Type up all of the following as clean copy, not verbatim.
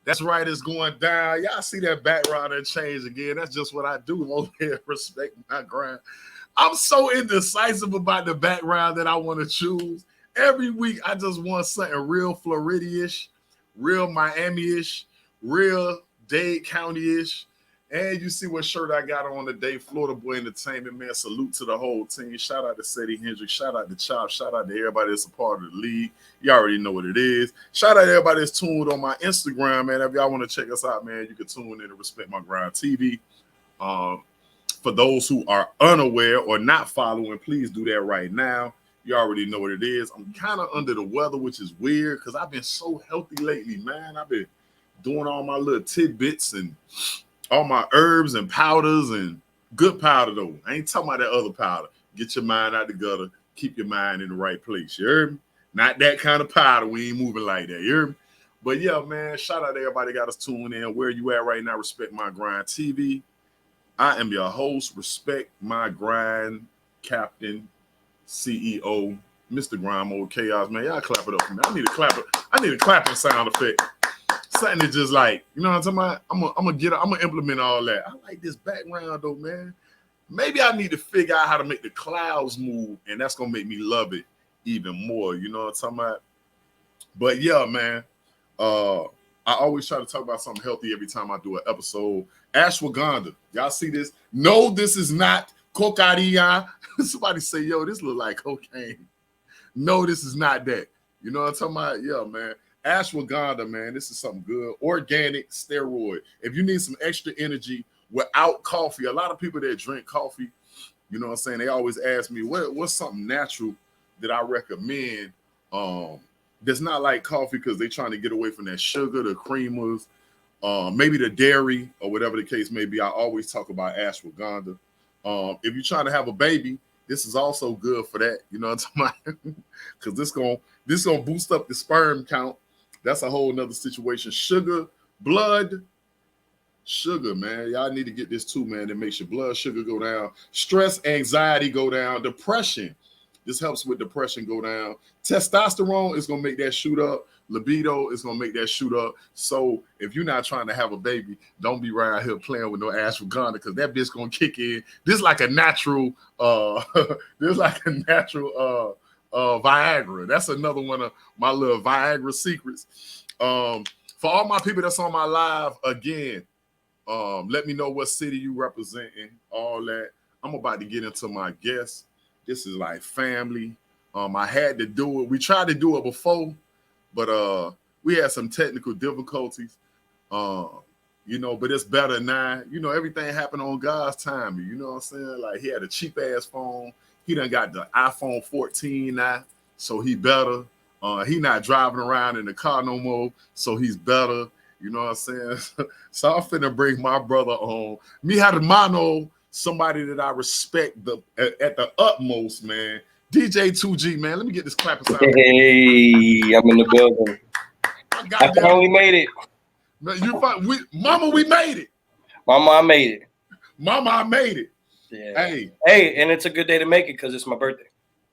That's right, it's going down. Y'all see that background and change again. That's just what I do over here. Respect my grind. I'm so indecisive about the background that I want to choose. Every week, I just want something real Florida-ish, real Miami-ish, real Dade County-ish. And you see what shirt I got on today, Florida Boy Entertainment, man. Salute to the whole team. Shout out to Sadie Hendricks. Shout out to Chop. Shout out to everybody that's a part of the league. You already know what it is. Shout out to everybody that's tuned on my Instagram, man. If y'all want to check us out, man, you can tune in to Respect My Grind TV. For those who are unaware or not following, please do that right now. You already know what it is. I'm kind of under the weather, which is weird because I've been so healthy lately, man. I've been doing all my little tidbits and all my herbs and powders and good powder, though. I ain't talking about that other powder. Get your mind out the gutter. Keep your mind in the right place. You heard me? Not that kind of powder. We ain't moving like that. You heard me? But yeah, man, shout out to everybody got us tuning in. Where you at right now? Respect My Grind TV. I am your host, Respect My Grind Captain, CEO, Mr. Grind Mode Chaos. Man, y'all clap it up for me. I need a clapper. I need a clapping sound effect. Something that just like, you know what I'm talking about? I'm gonna implement all that. I like this background though, man. Maybe I need to figure out how to make the clouds move, and that's gonna make me love it even more. You know what I'm talking about? But yeah, man. I always try to talk about something healthy every time I do an episode. Ashwagandha. Y'all see this? No, this is not cocaine. Somebody say, yo, this look like cocaine. No, this is not that. You know what I'm talking about? Yeah, man. Ashwagandha, man, this is something good. Organic steroid. If you need some extra energy without coffee, a lot of people that drink coffee, you know what I'm saying, they always ask me, what's something natural that I recommend that's not like coffee because they're trying to get away from that sugar, the creamers, maybe the dairy or whatever the case may be. I always talk about ashwagandha. If you're trying to have a baby, this is also good for that. You know what I'm talking about? Because this gonna boost up the sperm count. That's a whole nother situation. Sugar, blood, sugar, man. Y'all need to get this too, man. It makes your blood sugar go down. Stress, anxiety go down. Depression. This helps with depression go down. Testosterone is going to make that shoot up. Libido is going to make that shoot up. So if you're not trying to have a baby, don't be right out here playing with no ashwagandha because that bitch going to kick in. This is like a natural, Viagra. That's another one of my little Viagra secrets. For all my people that's on my live, again, let me know what city you representing, all that. I'm about to get into my guests. This is like family. I had to do it. We tried to do it before, but we had some technical difficulties. You know, but it's better now. You know, everything happened on God's timing. You know what I'm saying? Like he had a cheap ass phone. He done got the iPhone 14 now, so he better. He not driving around in the car no more, so he's better. You know what I'm saying? So I'm finna bring my brother on. Mi hermano, somebody that I respect at the utmost, man. DJ 2G, man. Let me get this clapping sound. Hey, I'm in the building. I finally made it. Mama, we made it. Mama, I made it. Mama, I made it. Yeah. Hey, and it's a good day to make it because it's my birthday.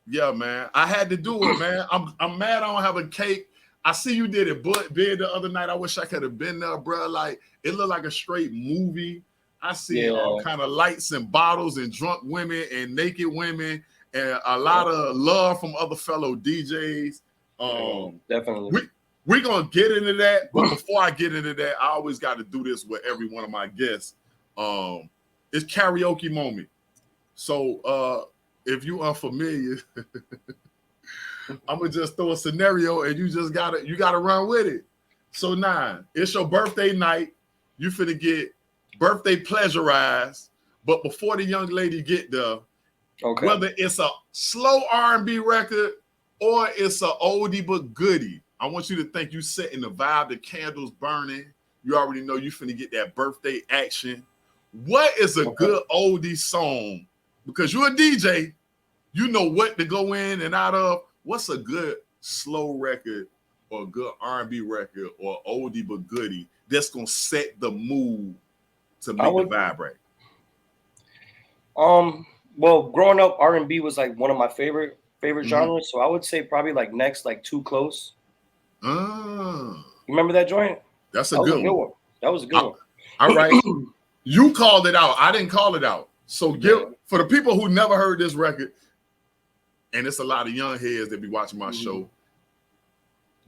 Yeah, man. I had to do it, man. I'm mad I don't have a cake. I see you did it bid the other night. I wish I could have been there, bro. Like, it looked like a straight movie. I see all kind of lights and bottles and drunk women and naked women and a lot of love from other fellow DJs. Definitely. We're going to get into that. But before I get into that, I always got to do this with every one of my guests. It's karaoke moment. So if you unfamiliar, I'm gonna just throw a scenario and you gotta run with it. So now it's your birthday night. You finna get birthday pleasurized, but before the young lady get there, whether it's a slow R&B record or it's a oldie but goodie, I want you to think you setting the vibe, the candles burning. You already know you finna get that birthday action. What is a good oldie song? Because you're a DJ, you know what to go in and out of. What's a good slow record or a good R&B record or oldie but goodie that's gonna set the mood to make it vibrate? Well, growing up, R&B was like one of my favorite genres. So I would say probably like next, like Too Close. Remember that joint? That's a That was good one. That was a good one. All right. You called it out. I didn't call it out. So for the people who never heard this record, and it's a lot of young heads that be watching my show,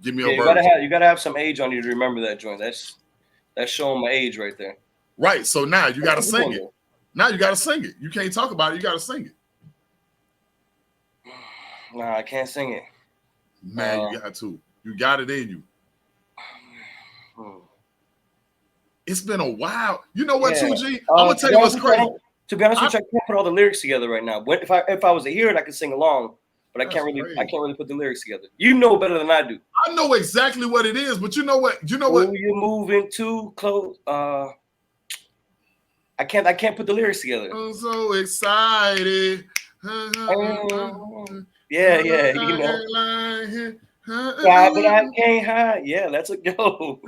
give me a verse. You gotta have some age on you to remember that joint. That's showing my age right there. Right. So now you gotta sing it. Now you gotta sing it. You can't talk about it. You gotta sing it. Nah, I can't sing it. Man, you got to. You got it in you. It's been a while. You know what, 2G? I'm gonna tell you what's crazy. To be honest with you, I can't put all the lyrics together right now. If I was to hear it, I could sing along, but I can't really put the lyrics together. You know better than I do. I know exactly what it is, but you know what? You're moving too close. I can't put the lyrics together. I'm so excited. Yeah, you know. But I can't hide. Yeah, that's a go.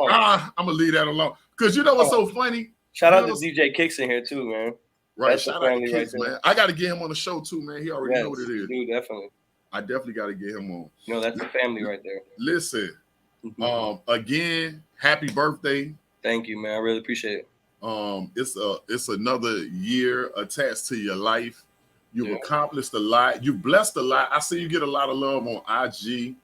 I'm gonna leave that alone. Cause you know what's so funny? Shout out to DJ Kicks in here too, man. Right, that's shout out to Kicks, man. I gotta get him on the show too, man. He already know what it is. Dude, definitely. I definitely gotta get him on. No, that's the family right there. Listen, again, happy birthday. Thank you, man. I really appreciate it. It's another year attached to your life. You've accomplished a lot. You've blessed a lot. I see you get a lot of love on IG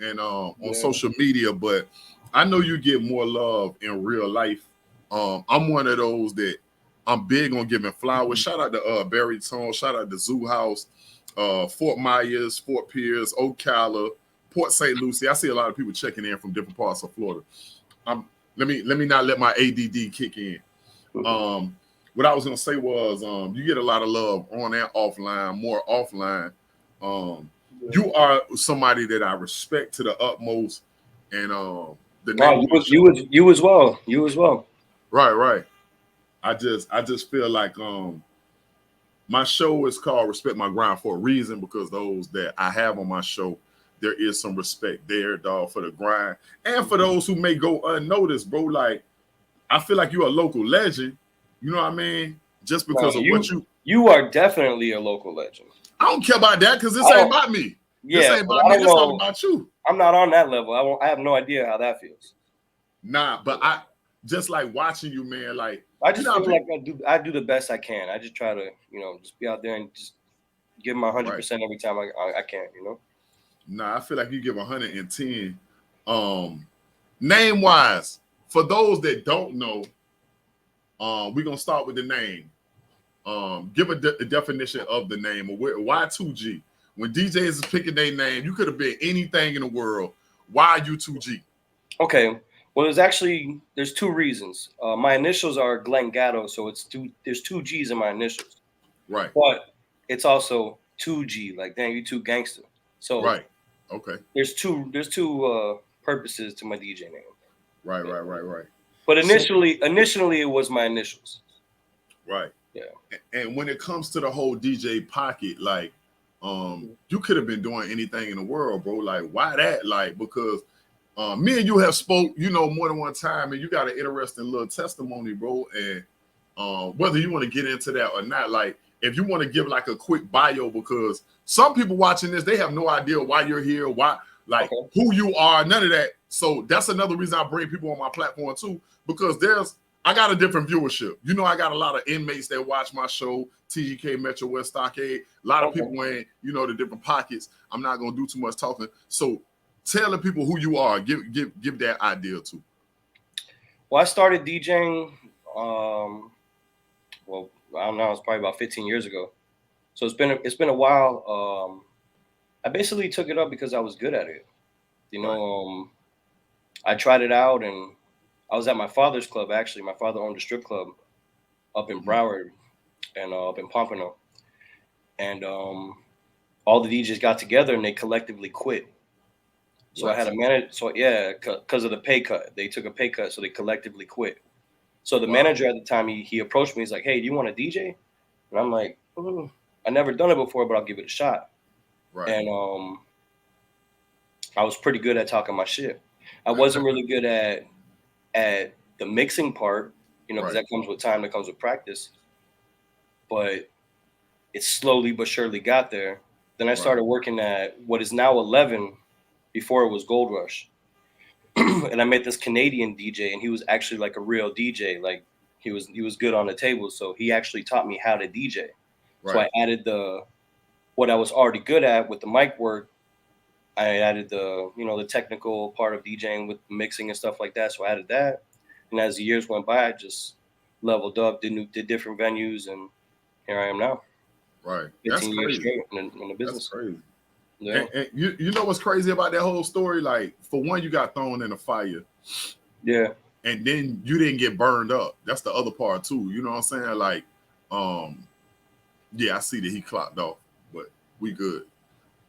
and on social media, but I know you get more love in real life. I'm one of those that I'm big on giving flowers. Shout out to Barry Tone. Shout out to Zoo House, Fort Myers, Fort Pierce, Ocala, Port St. Lucie. I see a lot of people checking in from different parts of Florida. Let me not let my ADD kick in. What I was gonna say was, you get a lot of love on and offline, more offline. You are somebody that I respect to the utmost, and you as well. Right. I just feel like my show is called Respect My Grind for a reason, because those that I have on my show, there is some respect there, dog, for the grind, and for those who may go unnoticed, bro. Like, I feel like you're a local legend. You know what I mean? Just because of what you are definitely a local legend. I don't care about that because this ain't about me. Yeah, this ain't about me. This all about you. I'm not on that level. I have no idea how that feels. Nah, but I just like watching you, man. Like, I just feel like I do the best I can. I just try to, just be out there and just give my 100% every time I can. Nah, I feel like you give 110. Name wise, for those that don't know. We're gonna start with the name. Give a definition of the name. Why 2G? When DJs is picking their name, you could have been anything in the world. Why are you 2G? Okay. Well, there's two reasons. My initials are Glenn Gatto, so there's two G's in my initials. Right. But it's also 2G, like, damn, you too gangster. So right. Okay. There's two purposes to my DJ name. Right. But initially it was my initials. Right. Yeah. And when it comes to the whole DJ pocket, like, you could have been doing anything in the world, bro. Like, why that? Like, because me and you have spoke, more than one time, and you got an interesting little testimony, bro. And whether you want to get into that or not, like, if you want to give like a quick bio, because some people watching this, they have no idea why you're here, who you are, none of that. So that's another reason I bring people on my platform too, because I got a different viewership. I got a lot of inmates that watch my show, TGK, Metro West, Stockade. A lot of people in, the different pockets. I'm not gonna do too much talking. So tell the people who you are. Give that idea too. Well, I started DJing. Well, I don't know. It's probably about 15 years ago. So it's been a while. I basically took it up because I was good at it. I tried it out, and I was at my father's club. Actually, my father owned a strip club up in Broward and up in Pompano, and all the DJs got together and they collectively quit. So I had a manager. So because of the pay cut, they took a pay cut, so they collectively quit. So the manager at the time, he approached me. He's like, "Hey, do you want to DJ?" And I'm like, "I never done it before, but I'll give it a shot." Right. And I was pretty good at talking my shit. I wasn't really good at the mixing part, because that comes with time, that comes with practice. But it slowly but surely got there. Then I started working at what is now 11, before it was Gold Rush. and I met this Canadian DJ, and he was actually like a real DJ. Like he was good on the table, so he actually taught me how to DJ. Right. So I added what I was already good at with the mic work. I added the technical part of DJing with mixing and stuff like that. So I added that, and as the years went by, I just leveled up, did different venues, and here I am now. Right. 15 years straight in the business. That's crazy. Yeah. And you know what's crazy about that whole story? Like, for one, you got thrown in the fire. Yeah. And then you didn't get burned up. That's the other part too. You know what I'm saying? Like, yeah, I see that he clocked off, but we good.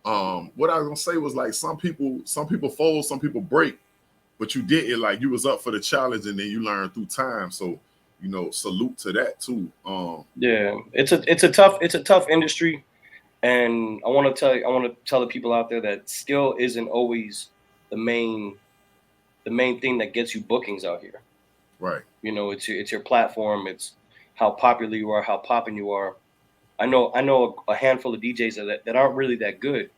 What I was gonna say was, like, some people fold, some people break, but you didn't. Like, you was up for the challenge, and then you learned through time. So, salute to that too. Yeah, it's a tough industry, and I want to tell the people out there that skill isn't always the main thing that gets you bookings out here. Right. It's your platform. It's how popular you are, how popping you are. I know a handful of DJs that aren't really that good,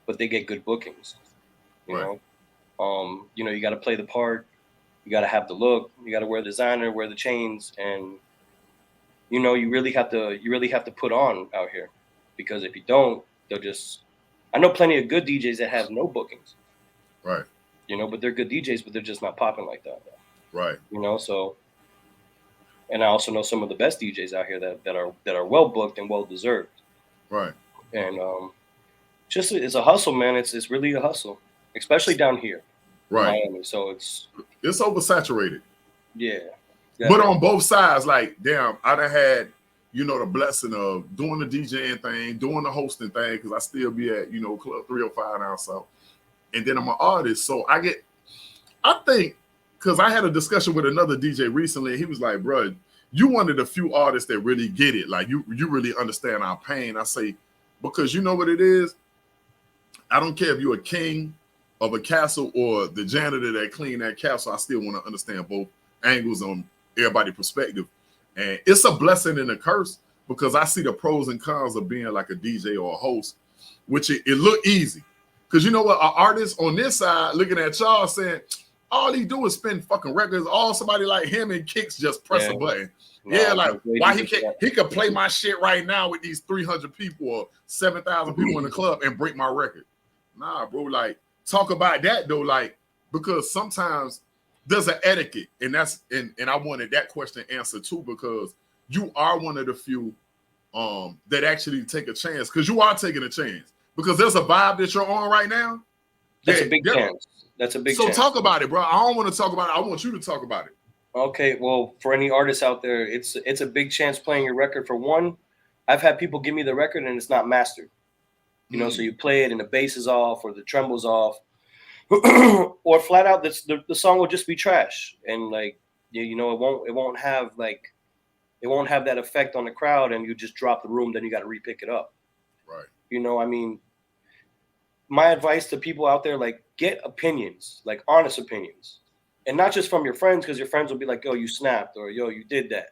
but they get good bookings. You got to play the part. You got to have the look. You got to wear the designer, wear the chains, and you really have to put on out here, because if you don't, they'll just. I know plenty of good DJs that have no bookings. Right. But they're good DJs, but they're just not popping like that. Right. So. And I also know some of the best DJs out here that are well booked and well deserved. Right. And it's a hustle, man. It's really a hustle, especially down here, right? In Miami. So it's oversaturated. Yeah. But on both sides, like, damn, I done had the blessing of doing the DJing thing, doing the hosting thing, because I still be at Club 305 down south, and then I'm an artist, so I think. Because I had a discussion with another DJ recently, and he was like, bro, you one of the few artists that really get it. Like, you really understand our pain. I say, because you know what it is? I don't care if you're a king of a castle or the janitor that clean that castle. I still want to understand both angles on everybody's perspective. And it's a blessing and a curse, because I see the pros and cons of being like a DJ or a host, which it look easy. Because you know what? An artist on this side looking at y'all saying, all he do is spin fucking records. All somebody like him and Kicks just press a button. Like, why he could play my shit right now with these 300 people or 7,000 people in the club and break my record. Nah, bro. Like, talk about that though. Like, because sometimes there's an etiquette, and I wanted that question answered too, because you are one of the few that actually take a chance, because you are taking a chance, because there's a vibe that you're on right now. That's a big chance. That's a big chance. So talk about it, bro. I don't want to talk about it. I want you to talk about it. Okay, well, for any artists out there, it's a big chance playing your record. For one, I've had people give me the record and it's not mastered. So you play it and the bass is off or the tremble's off, or flat out the song will just be trash, and like it won't have that effect on the crowd, and you just drop the room. Then you got to repick it up. Right. My advice to people out there, like, get opinions, like honest opinions, and not just from your friends, because your friends will be like, yo, you snapped, or yo, you did that.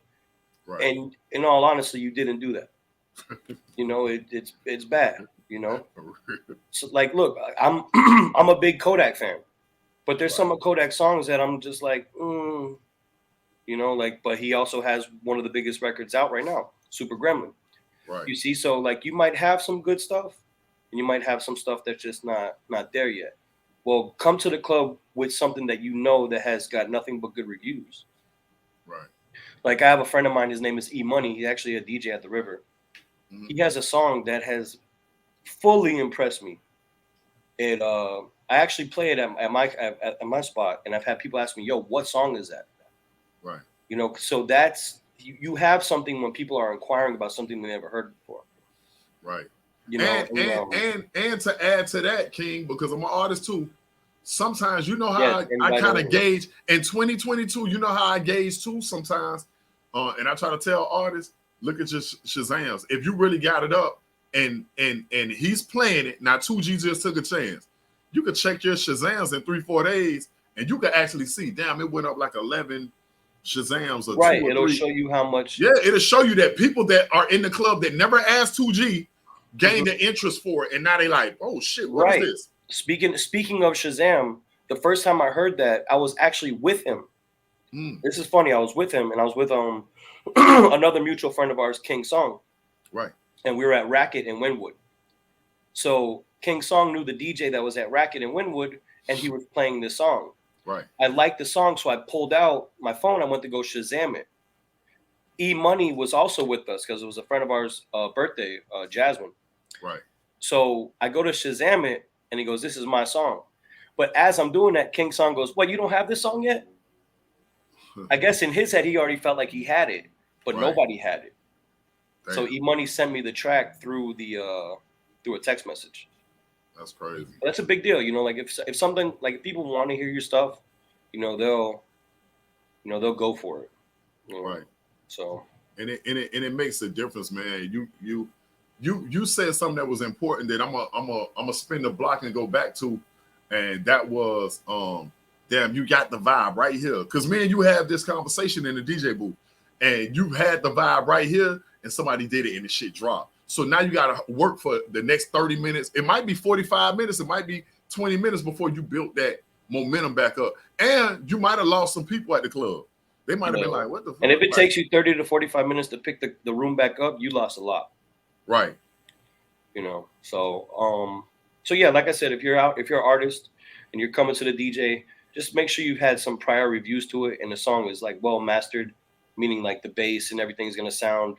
Right. And in all honesty, you didn't do that. It's bad, So, like, look, I'm a big Kodak fan, but there's some of Kodak's songs that I'm just like, but he also has one of the biggest records out right now, Super Gremlin. Right. You see, so like you might have some good stuff, and you might have some stuff that's just not there yet. Well, come to the club with something that that has got nothing but good reviews. Right. Like, I have a friend of mine, his name is E Money. He's actually a DJ at the River. Mm-hmm. He has a song that has fully impressed me. I actually play it at my spot, and I've had people ask me, yo, what song is that? Right. So that's you have something when people are inquiring about something they never heard before. Right. And to add to that, King, because I'm an artist too, sometimes how I kind of gauge in 2022, how I gauge too sometimes. And I try to tell artists, look at your Shazams. If you really got it up and he's playing it, now 2G just took a chance. You could check your Shazams in 3-4 days, and you could actually see, damn, it went up like 11 Shazams or right. 2 or it'll 3. Show you how much. Yeah, it'll show you that people that are in the club that never asked 2G gained the interest for it, and now they like, oh shit, what is this? Speaking of Shazam, the first time I heard that, I was actually with him. This is funny. I was with him, and I was with another mutual friend of ours, King Song. Right. And we were at Racket in Wynwood. So King Song knew the DJ that was at Racket in Wynwood, and he was playing this song. Right. I liked the song, so I pulled out my phone. I went to go Shazam it. E Money was also with us because it was a friend of ours' birthday, Jasmine. Right. So I go to Shazam it, and he goes, "This is my song." But as I'm doing that, King Song goes, "What? You don't have this song yet?" I guess in his head, he already felt like he had it, but nobody had it. Damn. So E Money sent me the track through a text message. That's crazy. That's a big deal, you know. Like if something, like if people want to hear your stuff, you know, they'll go for it. You know? Right. So and it makes a difference, man. You said something that was important that I'm gonna spin the block and go back to, and that was damn, you got the vibe right here. Because me and you have this conversation in the DJ booth, and you had the vibe right here, and somebody did it and the shit dropped. So now you got to work for the next 30 minutes. It might be 45 minutes. It might be 20 minutes before you built that momentum back up. And you might have lost some people at the club. They might have been like, what the fuck? And if it takes you 30 to 45 minutes to pick the room back up, you lost a lot. Right. You know, so yeah, like I said, if you're an artist and you're coming to the DJ, just make sure you've had some prior reviews to it and the song is like well mastered, meaning like the bass and everything's gonna sound,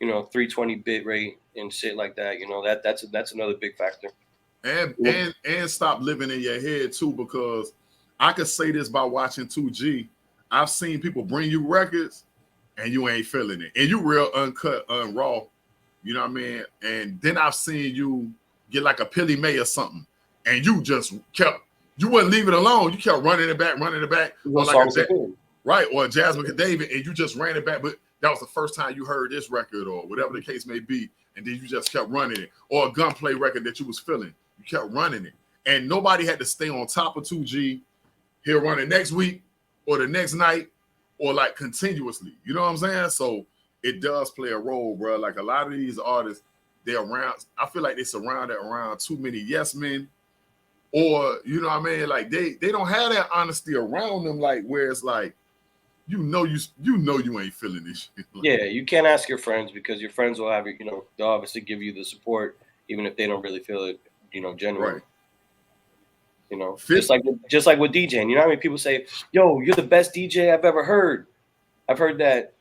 you know, 320 bit rate and shit like that. You know, that's another big factor. And stop living in your head too, because I could say this by watching 2G. I've seen people bring you records and you ain't feeling it, and you real uncut, raw. You know what I mean? And then I've seen you get like a Pilly May or something, and you just you wouldn't leave it alone. You kept running it back, or like right, or Jasmine David, and you just ran it back. But that was the first time you heard this record, or whatever the case may be, and then you just kept running it. Or a Gunplay record that you was feeling, you kept running it, and nobody had to stay on top of 2G. He'll run it next week, or the next night, or like continuously. You know what I'm saying? So it does play a role, bro. Like a lot of these artists, they're around. I feel like they surrounded around too many yes men, or you know what I mean. Like they don't have that honesty around them. Like where it's like, you know you ain't feeling this shit. Like, yeah, you can't ask your friends because your friends will have you know, they'll obviously give you the support even if they don't really feel it, you know, genuine. Right. You know, just like with DJing. You know how many people say, "Yo, you're the best DJ I've ever heard." I've heard that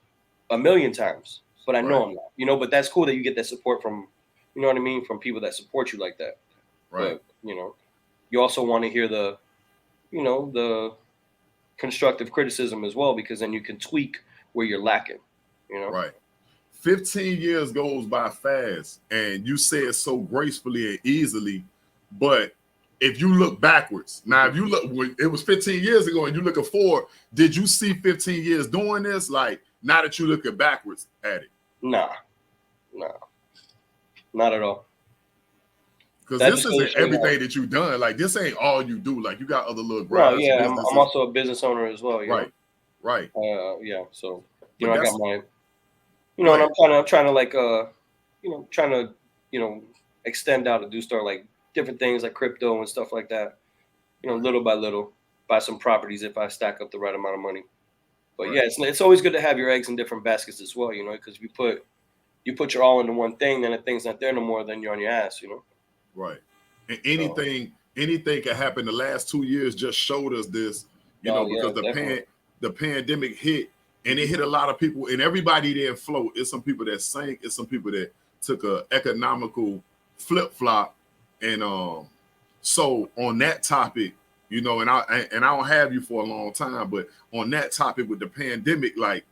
a million times, but I know I'm not. You know, but that's cool that you get that support from, you know what I mean, from people that support you like that. Right. But, you know, you also want to hear the, you know, the constructive criticism as well, because then you can tweak where you're lacking. You know. Right. 15 years goes by fast, and you say it so gracefully and easily, but if you look backwards, now if you look, it was 15 years ago and you looking forward, did you see 15 years doing this? Like, now that you looking backwards at it? Nah, not at all. Because this isn't everything that you've done. Like, this ain't all you do. Like, you got other little grass. Well, yeah, I'm also a business owner as well. You right, know? Right. Yeah. So you know, I got my, you know, and I'm trying to like, you know, extend out and do start like different things like crypto and stuff like that. You know, little by little, buy some properties if I stack up the right amount of money. But yeah, it's always good to have your eggs in different baskets as well, you know, because if you put your all into one thing, then if thing's not there no more, then you're on your ass, you know. Right. And anything can happen. The last 2 years just showed us this, you know, because the pandemic hit, and it hit a lot of people, and everybody didn't float. It's some people that sank. It's some people that took a economical flip flop. And so on that topic, you know, and I don't have you for a long time, but on that topic with the pandemic, like,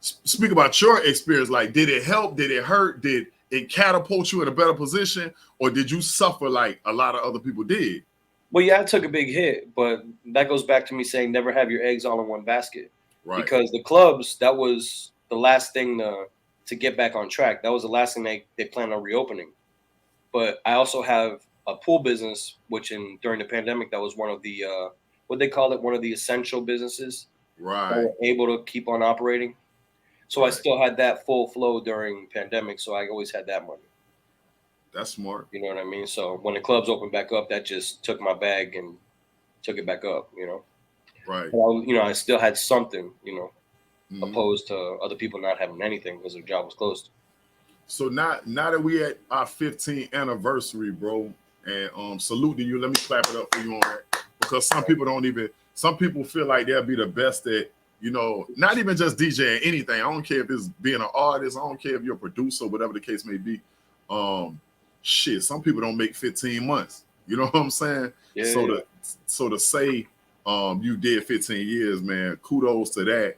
speak about your experience. Like, did it help? Did it hurt? Did it catapult you in a better position, or did you suffer like a lot of other people did? Well, yeah, I took a big hit, but that goes back to me saying never have your eggs all in one basket. Right. Because the clubs, that was the last thing to get back on track. That was the last thing they planned on reopening. But I also have a pool business, which during the pandemic, that was one of the what they call it, one of the essential businesses. Right. That were able to keep on operating. So I still had that full flow during pandemic. So I always had that money. That's smart. You know what I mean? So when the clubs opened back up, that just took my bag and took it back up, Right. But I still had something, Mm-hmm. opposed to other people not having anything because their job was closed. So now that we at our 15th anniversary, bro, and salute to you. Let me clap it up for you on that, because some people don't even. Some people feel like they'll be the best at, not even just DJing anything. I don't care if it's being an artist. I don't care if you're a producer, whatever the case may be. Shit, some people don't make 15 months. You know what I'm saying? Yeah. So to say you did 15 years, man, kudos to that.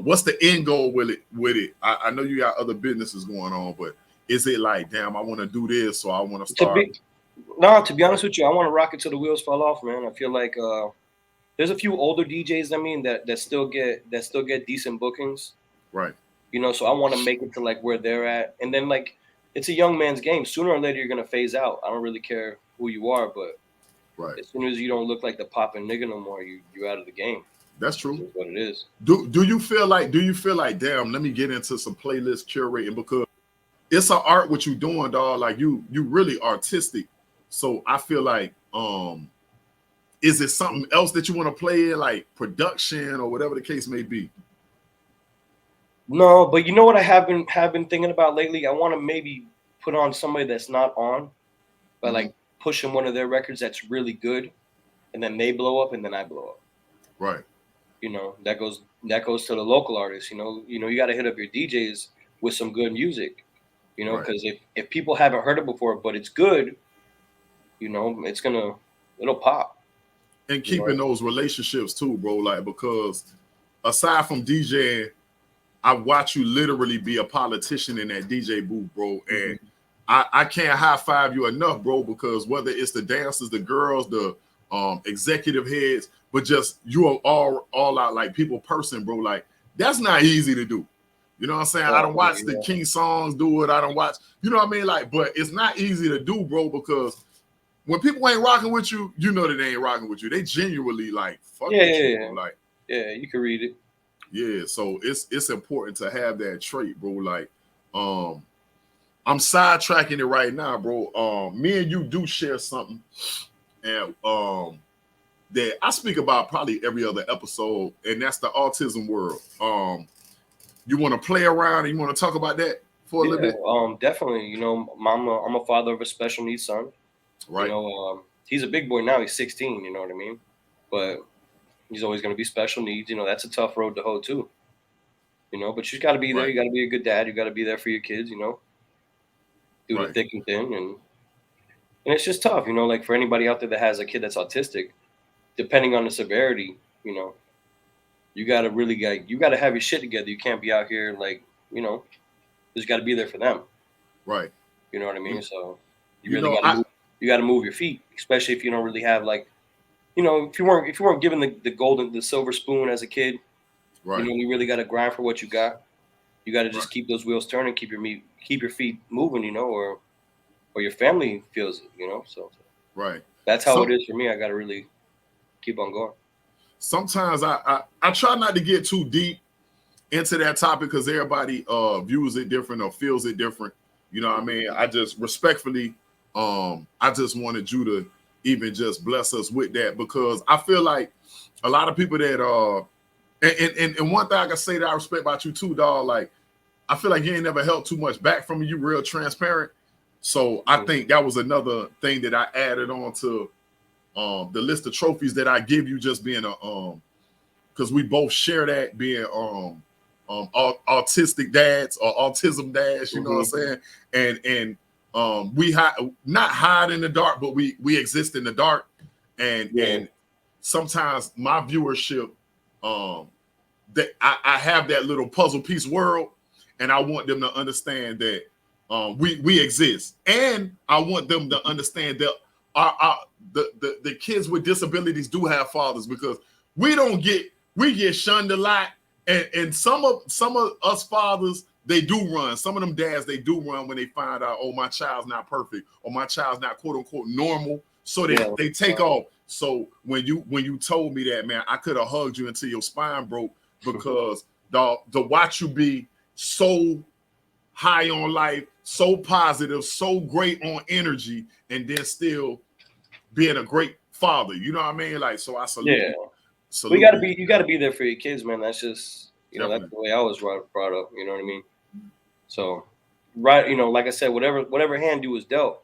What's the end goal with it? I know you got other businesses going on, but is it like, damn, I want to do this, so I want to start? To be honest with you, I want to rock it till the wheels fall off, man. I feel like there's a few older DJs, that still get decent bookings. Right. So I want to make it to like where they're at, and then like it's a young man's game. Sooner or later, you're gonna phase out. I don't really care who you are, but right, as soon as you don't look like the poppin' nigga no more, you're out of the game. That's true. That's what it is. Do you feel like damn, let me get into some playlist curating, because it's an art what you doing, dog. Like you really artistic. So I feel like is it something else that you want to play in, like production or whatever the case may be? No, but you know what I have been thinking about lately? I want to maybe put on somebody that's not on, but like pushing one of their records that's really good, and then they blow up and then I blow up. Right. That goes to the local artists. You got to hit up your DJs with some good music. Because if people haven't heard it before, but it's good, it'll pop. And keeping those relationships too, bro. Like, because aside from DJing, I watch you literally be a politician in that DJ booth, bro. And I can't high five you enough, bro, because whether it's the dancers, the girls, the executive heads, but just you are all out like people person, bro. Like, that's not easy to do. You know what I'm saying? I don't watch the King songs do it. I don't watch, you know what I mean? Like, but it's not easy to do, bro, because when people ain't rocking with you, you know that they ain't rocking with you. They genuinely like fuck with you, bro. Like, you can read it. Yeah, so it's important to have that trait, bro. Like, I'm sidetracking it right now, bro. Me and you do share something, and that I speak about probably every other episode, and that's the autism world. You want to play around and you want to talk about that for a little bit? Definitely. I'm a father of a special needs son. Right. He's a big boy now. He's 16. You know what I mean? But he's always going to be special needs. That's a tough road to hoe too. But you got to be there. You got to be a good dad. You got to be there for your kids. Through the thick and thin, and it's just tough. Like for anybody out there that has a kid that's autistic, depending on the severity, you got to have your shit together. You can't be out here like, just got to be there for them. Right. You know what I mean? So you really got to move your feet, especially if you don't really have like, if you weren't given the silver spoon as a kid, right. You really got to grind for what you got. You got to just keep those wheels turning, keep your feet moving, or your family feels it, So right. That's how it is for me. I got to really keep on going. Sometimes I try not to get too deep into that topic because everybody views it different or feels it different. You know what I mean? I just respectfully, I just wanted you to even just bless us with that, because I feel like a lot of people that and one thing I can say that I respect about you too, dog, like I feel like you ain't never held too much back from me. You real transparent. So I think that was another thing that I added on to the list of trophies that I give you, just being a because we both share that, being autistic dads or autism dads, you know what I'm saying? And we not hide in the dark, but we exist in the dark. And sometimes my viewership, that I have that little puzzle piece world, and I want them to understand that we exist, and I want them to understand that the kids with disabilities do have fathers, because we get shunned a lot, and some of us fathers, they do run. Some of them dads, they do run when they find out, oh, my child's not perfect, or my child's not quote unquote normal, so they take off. So when you told me that, man, I could have hugged you until your spine broke, because the watch you be so high on life, so positive, so great on energy, and then still being a great father. You know what I mean? Like, so I salute. Yeah. Salute. You gotta be there for your kids, man. That's just, that's the way I was brought up. You know what I mean? So, right, like I said, whatever hand you was dealt,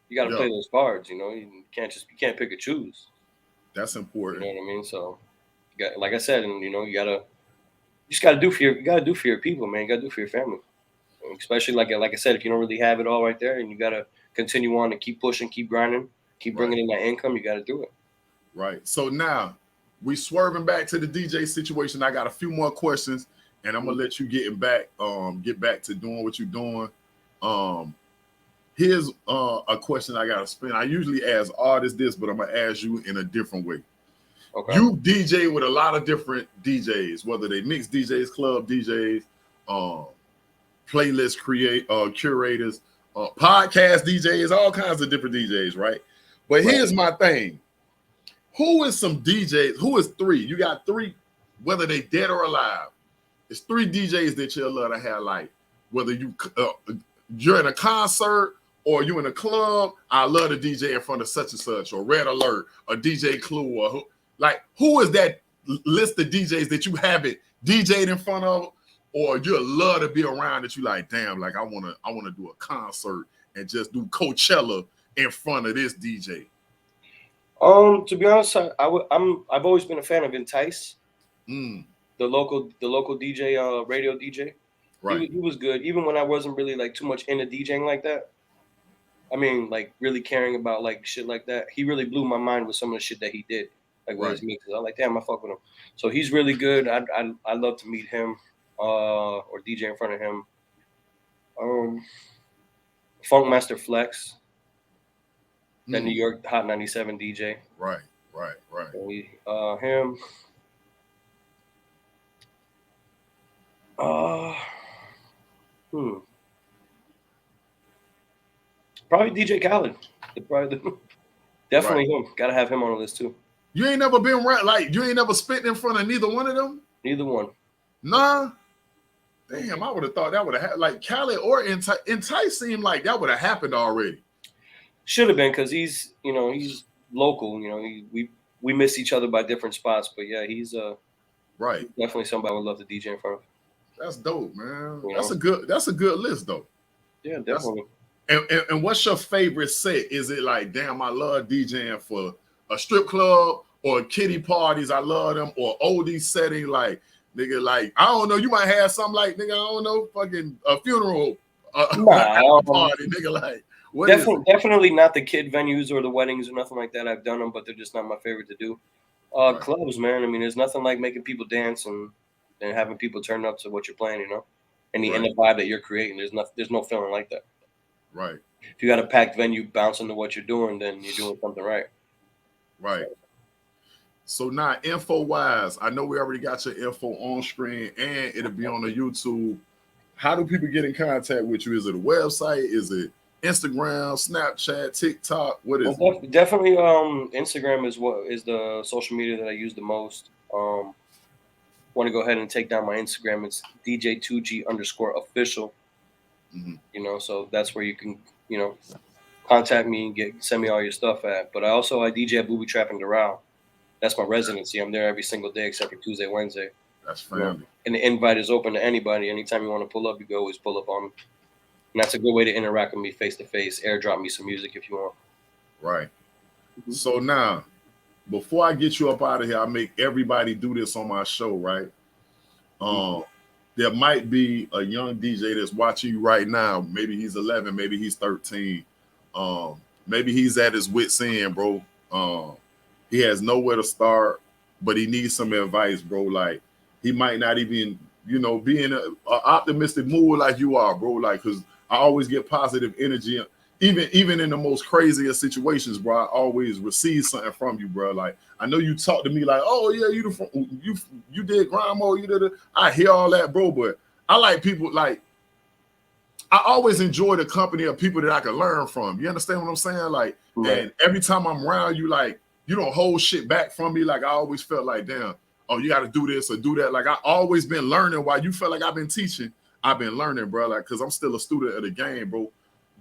you got to play those cards. You can't pick or choose. That's important. You know what I mean? So, like I said, and you just got to do for your people, man. You got to do for your family, and especially like I said, if you don't really have it all right there, and you got to continue on and keep pushing, keep grinding, keep bringing in that income, you got to do it. Right. So now we swerving back to the DJ situation. I got a few more questions, and I'm gonna let you get back to doing what you're doing. Here's a question I gotta spin. I usually ask artists this, but I'm gonna ask you in a different way. Okay. You DJ with a lot of different DJs, whether they mix DJs, club DJs, playlist curators, podcast DJs, all kinds of different DJs, right? But here's my thing. Who is some DJs? Who is three? You got three, whether they dead or alive. It's three DJs that you'll love to have, like, whether you're in a concert or you in a club. I love the DJ in front of such and such, or Red Alert, or DJ Clue, or who is that list of DJs that you haven't DJ'd in front of, or you'll love to be around that you like, damn, like I wanna do a concert and just do Coachella in front of this DJ. To be honest, I've always been a fan of Entice, the local DJ, radio DJ. Right, he was good, even when I wasn't really like too much into DJing like that. I mean, like really caring about like shit like that. He really blew my mind with some of the shit that he did, like with his mixes. I'm like, damn, I fuck with him. So he's really good. I love to meet him, or DJ in front of him. Funkmaster Flex. That New York Hot 97 DJ. Right. Him. Probably DJ Khaled. Definitely him. Gotta have him on the list too. You ain't never been you ain't never spit in front of neither one of them? Neither one. Nah. Damn, I would have thought that would have happened. Like Khaled or Entice seemed like that would have happened already. Should have been, because he's local. We miss each other by different spots, but yeah, he's definitely somebody I would love to DJ in front of. That's dope, man. That's a good list though. Yeah, definitely. And what's your favorite set? Is it like, damn, I love DJing for a strip club or kiddie parties? I love them, or oldie setting, like nigga, like I don't know. You might have something like nigga, I don't know, fucking a funeral party, nigga, like. Definitely not the kid venues or the weddings or nothing like that. I've done them, but they're just not my favorite to do. Clubs, man. I mean, there's nothing like making people dance and having people turn up to what you're playing, and the vibe that you're creating. There's no feeling like that. Right. If you got a packed venue bouncing to what you're doing, then you're doing something right. Right. So now, info-wise, I know we already got your info on screen, and it'll be on the YouTube. How do people get in contact with you? Is it a website? Is it Instagram, Snapchat, TikTok? What is it? Definitely Instagram is the social media that I use the most. Want to go ahead and take down my Instagram. It's DJ2G_official. So that's where you can, contact me and send me all your stuff at. But I DJ at Booby Trap and Doral. That's my residency. I'm there every single day except for Tuesday, Wednesday. That's family. And the invite is open to anybody. Anytime you want to pull up, you can always pull up on me. And that's a good way to interact with me face to face. Airdrop me some music if you want. Right. So now, before I get you up out of here, I make everybody do this on my show, right? There might be a young DJ that's watching you right now. Maybe he's 11, maybe he's 13. Maybe he's at his wit's end, bro. He has nowhere to start, but he needs some advice, bro. Like, he might not even, be in an optimistic mood like you are, bro. Like, because I always get positive energy. Even in the most craziest situations, bro, I always receive something from you, bro. Like, I know you talk to me like, oh yeah, you did grime mode, you did it. I hear all that, bro, but I like people, like, I always enjoy the company of people that I can learn from. You understand what I'm saying? Like, and every time I'm around you, like, you don't hold shit back from me. Like, I always felt like, damn, oh, you got to do this or do that. Like, I always been learning. While you felt like I've been teaching, I've been learning, bro. Like, because I'm still a student of the game, bro.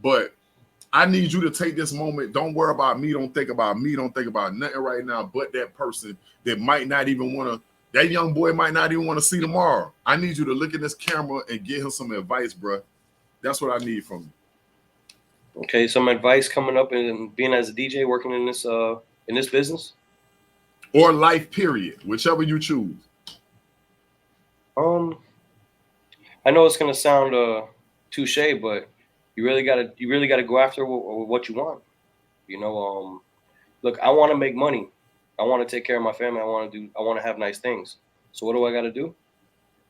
But I need you to take this moment. Don't worry about me. Don't think about me. Don't think about nothing right now but that person that might not even want to, that young boy might not even want to see tomorrow. I need you to look at this camera and give him some advice, bro. That's what I need from you. Okay, some advice coming up and being as a DJ, working in this business. Or life period, whichever you choose. I know it's gonna sound touche, but you really gotta go after what you want. You know, look, I want to make money. I want to take care of my family. I want to have nice things. So what do I got to do?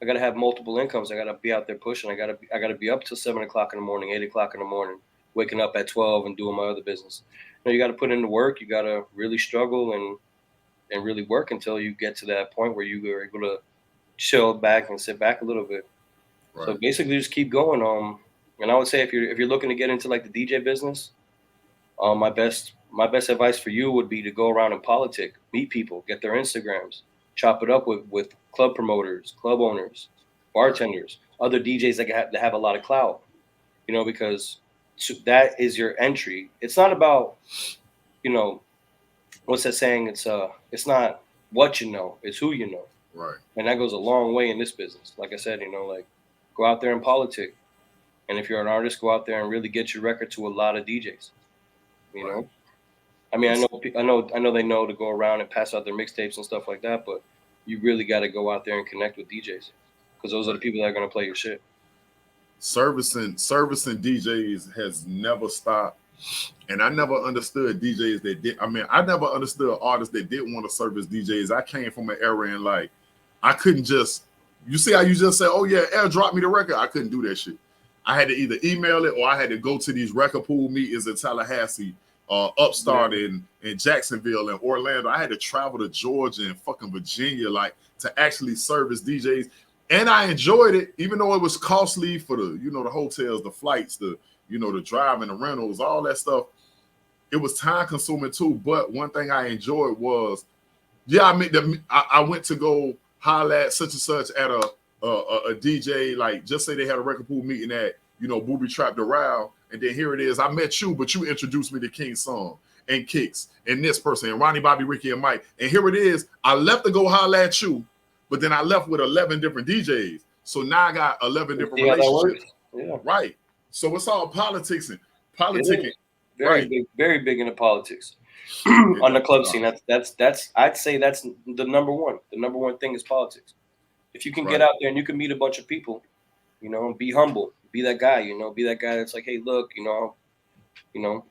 I got to have multiple incomes. I got to be out there pushing. I got to be up till 7 o'clock in the morning, 8 o'clock in the morning, waking up at 12 and doing my other business. You know, you got to put in the work. You got to really struggle and really work until you get to that point where you are able to chill back and sit back a little bit. Right. So basically, just keep going. And I would say if you're looking to get into like the DJ business, my best advice for you would be to go around and politic, meet people, get their Instagrams, chop it up with club promoters, club owners, bartenders, other DJs that have a lot of clout. You know, because that is your entry. It's not about, you know, what's that saying? It's not what you know, it's who you know. Right. And that goes a long way in this business. Like I said, you know, like go out there and politic. And if you're an artist, go out there and really get your record to a lot of DJs. You know, I mean, I know they know to go around and pass out their mixtapes and stuff like that, but you really got to go out there and connect with DJs because those are the people that are going to play your shit. Servicing DJs has never stopped, and I never understood DJs that did. I mean, I never understood artists that didn't want to service DJs. I came from an era and like I couldn't just. You see how you just say, "Oh yeah, airdrop me the record." I couldn't do that shit. I had to either email it or I had to go to these record pool meetings in Tallahassee, Upstart in Jacksonville and Orlando. I had to travel to Georgia and fucking Virginia, like to actually service DJs. And I enjoyed it, even though it was costly for the, you know, the hotels, the flights, the, you know, the driving, the rentals, all that stuff. It was time consuming too. But one thing I enjoyed was, I went to go holler at such and such at a DJ, like just say they had a record pool meeting at, you know, Booby Trap Doral, and then here it is. I met you, but you introduced me to King Song and Kicks and this person and Ronnie, Bobby, Ricky, and Mike. And here it is. I left to go holler at you, but then I left with 11 different DJs. So now I got 11 different relationships. Yeah. Right. So it's all politics and politicking. Very big into politics. On the club scene, that's I'd say that's the number one. The number one thing is politics. If you can get out there and you can meet a bunch of people, you know, be humble, be that guy, you know, be that guy that's like, hey, look, you know,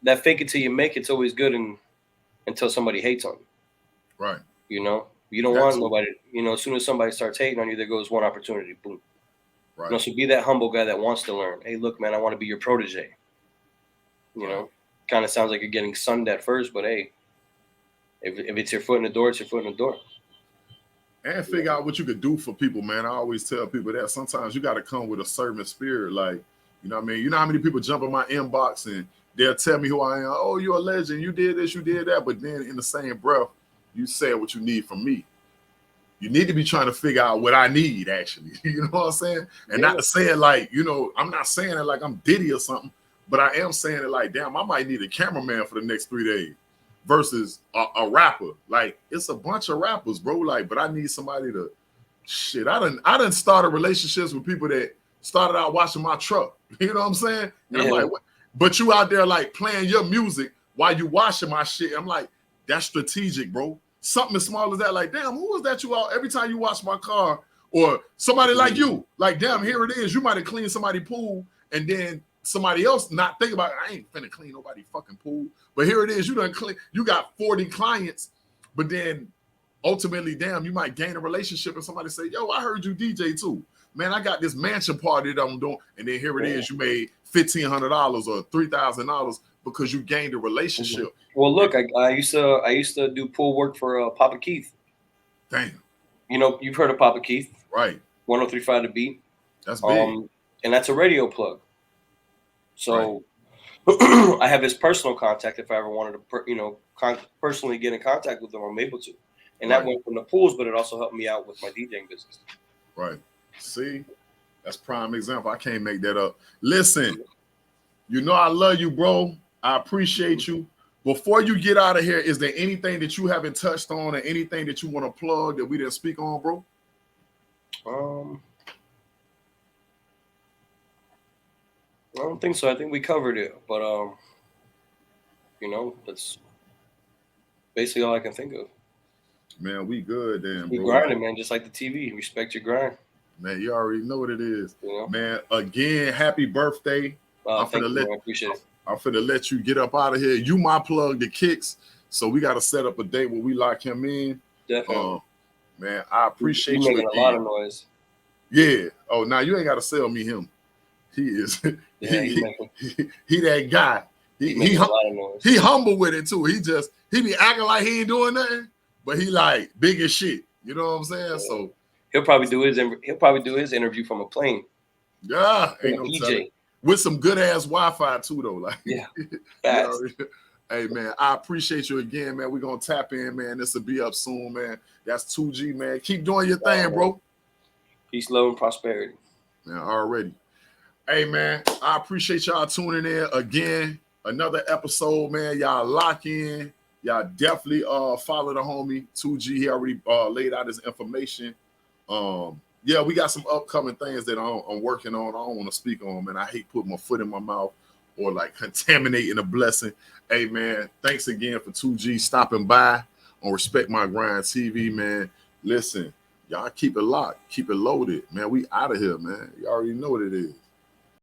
that fake it till you make it's always good until somebody hates on you. Right. You know, you don't want nobody, you know, as soon as somebody starts hating on you, there goes one opportunity, boom. Right. You know, so be that humble guy that wants to learn. Hey, look, man, I want to be your protege. You know, kind of sounds like you're getting sunned at first, but hey, if it's your foot in the door, it's your foot in the door. And figure out what you could do for people, man. I always tell people that sometimes you got to come with a servant spirit. Like, you know what I mean? You know how many people jump in my inbox and they'll tell me who I am. Oh, you're a legend. You did this, you did that. But then in the same breath, you said what you need from me. You need to be trying to figure out what I need, actually. You know what I'm saying? And not to say it like, you know, I'm not saying it like I'm Diddy or something, but I am saying it like, damn, I might need a cameraman for the next 3 days. Versus a rapper. Like, it's a bunch of rappers, bro. Like, but I need somebody to shit. I done started relationships with people that started out watching my truck. You know what I'm saying? And I'm like, what? But you out there like playing your music while you washing my shit. I'm like, that's strategic, bro. Something as small as that, like, damn, who was that you all every time you wash my car? Or somebody like you, like, damn, here it is. You might have cleaned somebody's pool and then somebody else not think about it. I ain't finna clean nobody fucking pool. But here it is. You done clean. You got 40 clients, but then ultimately, damn, you might gain a relationship and somebody say, yo, I heard you DJ too. Man, I got this mansion party that I'm doing. And then here it is. You made $1,500 or $3,000 because you gained a relationship. Well, look, I used to do pool work for Papa Keith. Damn. You know, you've heard of Papa Keith. Right. 103.5 The Beat. That's big. And that's a radio plug. So I have his personal contact if I ever wanted to, you know, personally get in contact with him, I'm able to. And that went from the pools, but it also helped me out with my DJing business. Right. See, that's prime example. I can't make that up. Listen, You know I love you, bro. I appreciate you. Before you get out of here, is there anything that you haven't touched on or anything that you want to plug that we didn't speak on, bro? I don't think so. I think we covered it, but that's basically all I can think of. Man, we good then, Keep bro. grinding, man, just like the TV. Respect your grind. Man, you already know what it is. You know? Man, again, happy birthday. Thank you, man. I appreciate it. I'm finna let you get up out of here. You my plug the kicks. So we got to set up a date where we lock him in. Definitely. Man, I appreciate you making again. A lot of noise. Yeah. Oh, now you ain't got to sell me him. He is. Yeah, he that guy. He a lot of noise. He humble with it too. He be acting like he ain't doing nothing, but he like big as shit. You know what I'm saying? Yeah. So he'll probably do his interview from a plane. Yeah, ain't no telling. With some good ass Wi-Fi too, though. Like, yeah. Hey man, I appreciate you again, man. We're gonna tap in, man. This will be up soon, man. That's 2G, man. Keep doing your thing, bro. Peace, love, and prosperity. Man, already. Hey man, I appreciate y'all tuning in again. Another episode, man. Y'all lock in. Y'all definitely follow the homie 2G. He already laid out his information. Yeah, we got some upcoming things that I'm working on. I don't want to speak on, man. I hate putting my foot in my mouth or like contaminating a blessing. Hey man, thanks again for 2G stopping by on Respect My Grind TV, man. Listen, y'all keep it locked, keep it loaded, man. We out of here, man. You already know what it is.